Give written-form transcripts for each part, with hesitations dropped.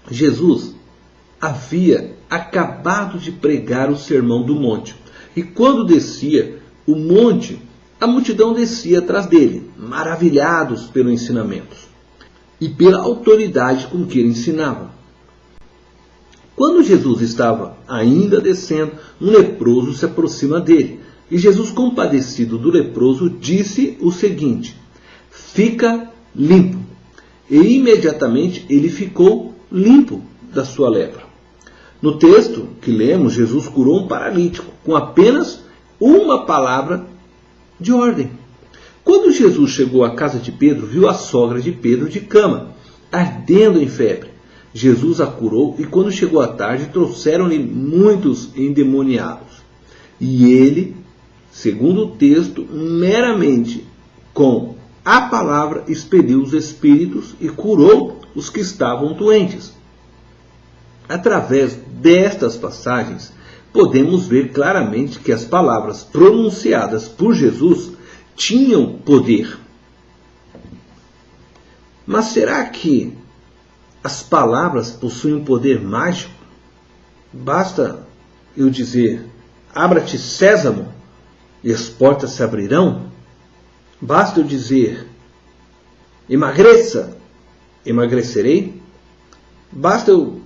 Jesus havia acabado de pregar o Sermão do Monte. E quando descia o monte, a multidão descia atrás dele, maravilhados pelo ensinamento e pela autoridade com que ele ensinava. Quando Jesus estava ainda descendo, um leproso se aproxima dele. E Jesus, compadecido do leproso, disse o seguinte: fica limpo. E imediatamente ele ficou limpo da sua lepra. No texto que lemos, Jesus curou um paralítico com apenas uma palavra de ordem. Quando Jesus chegou à casa de Pedro, viu a sogra de Pedro de cama, ardendo em febre. Jesus a curou e quando chegou à tarde, trouxeram-lhe muitos endemoniados. E ele, segundo o texto, meramente com a palavra expeliu os espíritos e curou os que estavam doentes. Através destas passagens, podemos ver claramente que as palavras pronunciadas por Jesus tinham poder. Mas será que as palavras possuem um poder mágico? Basta eu dizer: abra-te, Sésamo, e as portas se abrirão? Basta eu dizer: emagreça, emagrecerei? Basta eu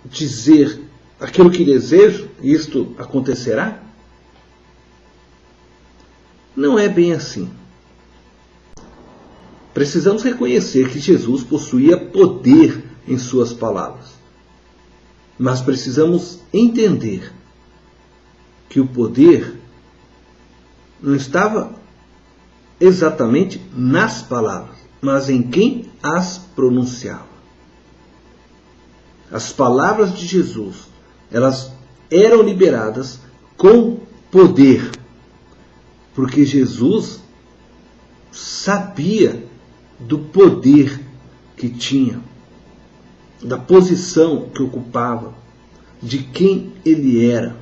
dizer aquilo que desejo, e isto acontecerá? Não é bem assim. Precisamos reconhecer que Jesus possuía poder em suas palavras. Mas precisamos entender que o poder não estava exatamente nas palavras, mas em quem as pronunciava. As palavras de Jesus, elas eram liberadas com poder, porque Jesus sabia do poder que tinha, da posição que ocupava, de quem ele era.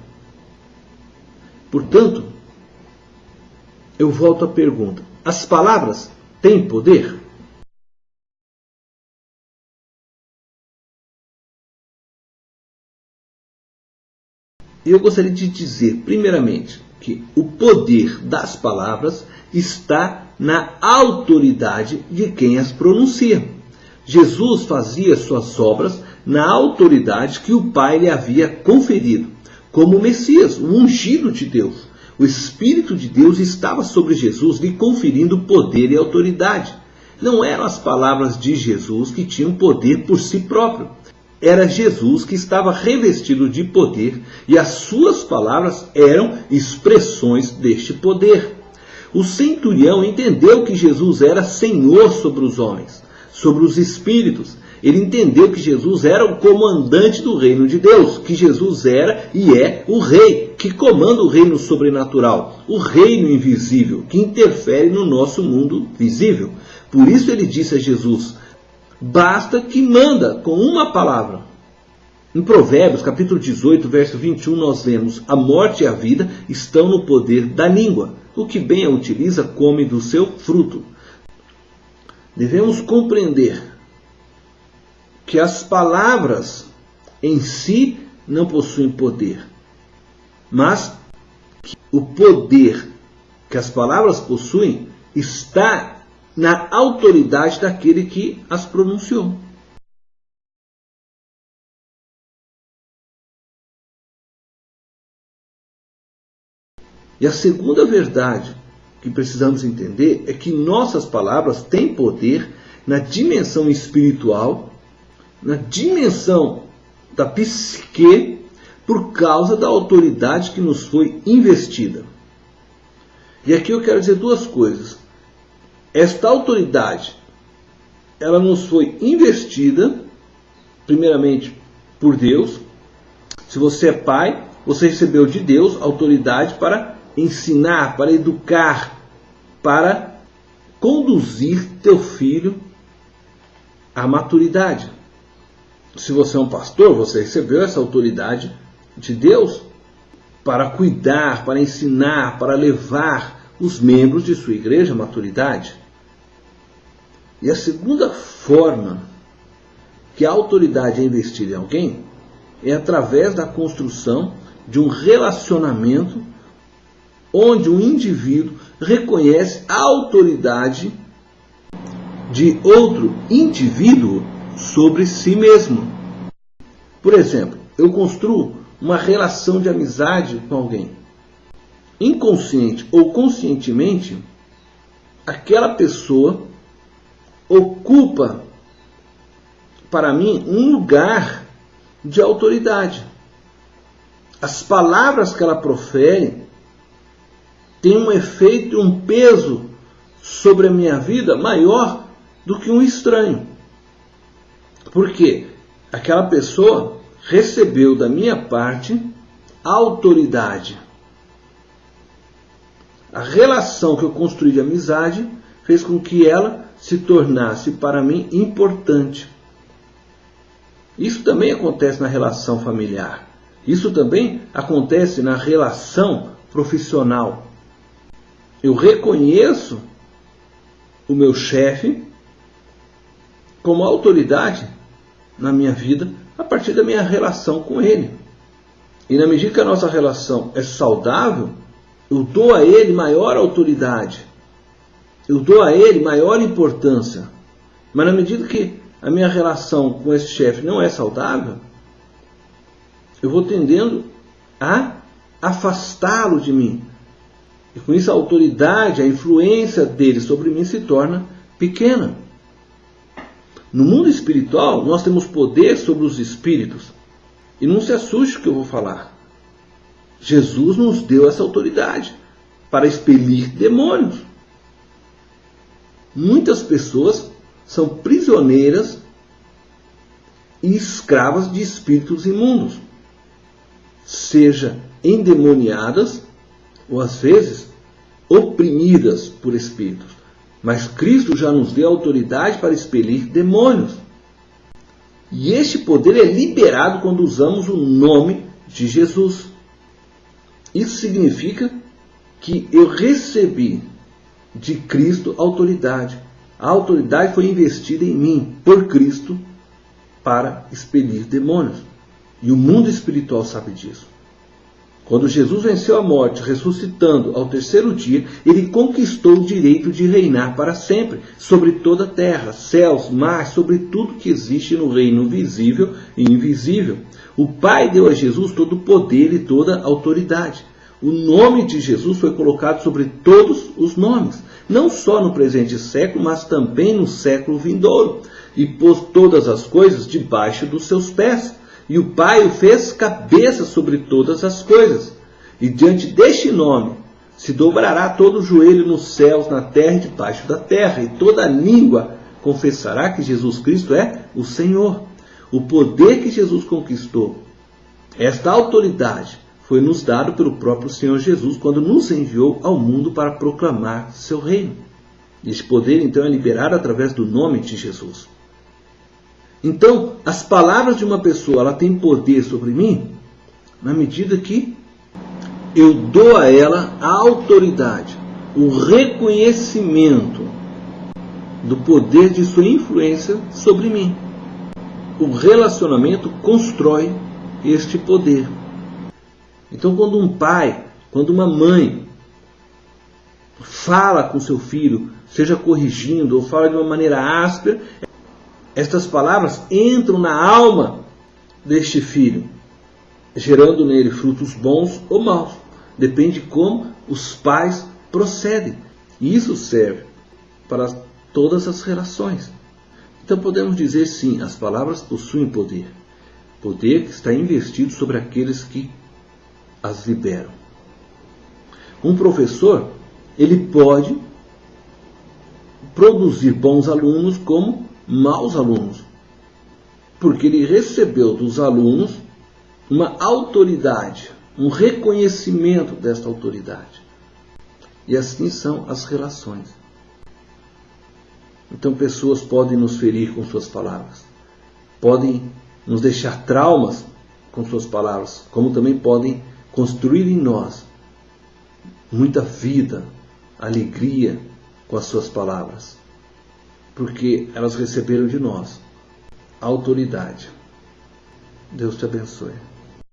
Portanto, eu volto à pergunta: as palavras têm poder? Eu gostaria de dizer, primeiramente, que o poder das palavras está na autoridade de quem as pronuncia. Jesus fazia suas obras na autoridade que o Pai lhe havia conferido, como o Messias, o ungido de Deus. O Espírito de Deus estava sobre Jesus, lhe conferindo poder e autoridade. Não eram as palavras de Jesus que tinham poder por si próprio. Era Jesus que estava revestido de poder e as suas palavras eram expressões deste poder. O centurião entendeu que Jesus era Senhor sobre os homens, sobre os espíritos. Ele entendeu que Jesus era o comandante do reino de Deus, que Jesus era e é o rei, que comanda o reino sobrenatural, o reino invisível, que interfere no nosso mundo visível. Por isso ele disse a Jesus: basta que manda com uma palavra. Em Provérbios, capítulo 18, verso 21, nós lemos: a morte e a vida estão no poder da língua. O que bem a utiliza, come do seu fruto. Devemos compreender que as palavras em si não possuem poder, mas que o poder que as palavras possuem está na autoridade daquele que as pronunciou. E a segunda verdade que precisamos entender é que nossas palavras têm poder na dimensão espiritual, na dimensão da psique, por causa da autoridade que nos foi investida. E aqui eu quero dizer duas coisas. Esta autoridade, ela nos foi investida, primeiramente, por Deus. Se você é pai, você recebeu de Deus autoridade para ensinar, para educar, para conduzir teu filho à maturidade. Se você é um pastor, você recebeu essa autoridade de Deus para cuidar, para ensinar, para levar os membros de sua igreja à maturidade. E a segunda forma que a autoridade é investida em alguém é através da construção de um relacionamento onde um indivíduo reconhece a autoridade de outro indivíduo sobre si mesmo. Por exemplo, eu construo uma relação de amizade com alguém. Inconsciente ou conscientemente, aquela pessoa ocupa para mim um lugar de autoridade. As palavras que ela profere têm um efeito e um peso sobre a minha vida maior do que um estranho. Por quê? Aquela pessoa recebeu da minha parte autoridade. A relação que eu construí de amizade fez com que ela se tornasse para mim importante. Isso também acontece na relação familiar. Isso também acontece na relação profissional. Eu reconheço o meu chefe como autoridade na minha vida a partir da minha relação com ele. E na medida que a nossa relação é saudável, eu dou a ele maior autoridade. Eu dou a ele maior importância. Mas na medida que a minha relação com esse chefe não é saudável, eu vou tendendo a afastá-lo de mim. E com isso a autoridade, a influência dele sobre mim se torna pequena. No mundo espiritual, nós temos poder sobre os espíritos. E não se assuste com o que eu vou falar. Jesus nos deu essa autoridade para expelir demônios. Muitas pessoas são prisioneiras e escravas de espíritos imundos, seja endemoniadas ou às vezes oprimidas por espíritos. Mas Cristo já nos deu autoridade para expelir demônios. E este poder é liberado quando usamos o nome de Jesus. Isso significa que eu recebi de Cristo autoridade. A autoridade foi investida em mim por Cristo para expelir demônios. E o mundo espiritual sabe disso. Quando Jesus venceu a morte, ressuscitando ao terceiro dia, ele conquistou o direito de reinar para sempre sobre toda a terra, céus, mar, sobre tudo que existe no reino visível e invisível. O Pai deu a Jesus todo o poder e toda a autoridade. O nome de Jesus foi colocado sobre todos os nomes, não só no presente século, mas também no século vindouro, e pôs todas as coisas debaixo dos seus pés. E o Pai o fez cabeça sobre todas as coisas. E diante deste nome se dobrará todo o joelho nos céus, na terra e debaixo da terra, e toda língua confessará que Jesus Cristo é o Senhor. O poder que Jesus conquistou, esta autoridade, foi nos dado pelo próprio Senhor Jesus quando nos enviou ao mundo para proclamar seu reino. Este poder então é liberado através do nome de Jesus. Então, as palavras de uma pessoa, ela tem poder sobre mim na medida que eu dou a ela a autoridade, o reconhecimento do poder de sua influência sobre mim. O relacionamento constrói este poder. Então, quando um pai, quando uma mãe fala com seu filho, seja corrigindo ou fala de uma maneira áspera, estas palavras entram na alma deste filho, gerando nele frutos bons ou maus. Depende de como os pais procedem. E isso serve para todas as relações. Então podemos dizer sim, as palavras possuem poder. Poder que está investido sobre aqueles que as liberam. Um professor, ele pode produzir bons alunos como maus alunos, porque ele recebeu dos alunos uma autoridade, um reconhecimento desta autoridade. E assim são as relações. Então pessoas podem nos ferir com suas palavras, podem nos deixar traumas com suas palavras, como também podem construir em nós muita vida, alegria com as suas palavras, porque elas receberam de nós autoridade. Deus te abençoe.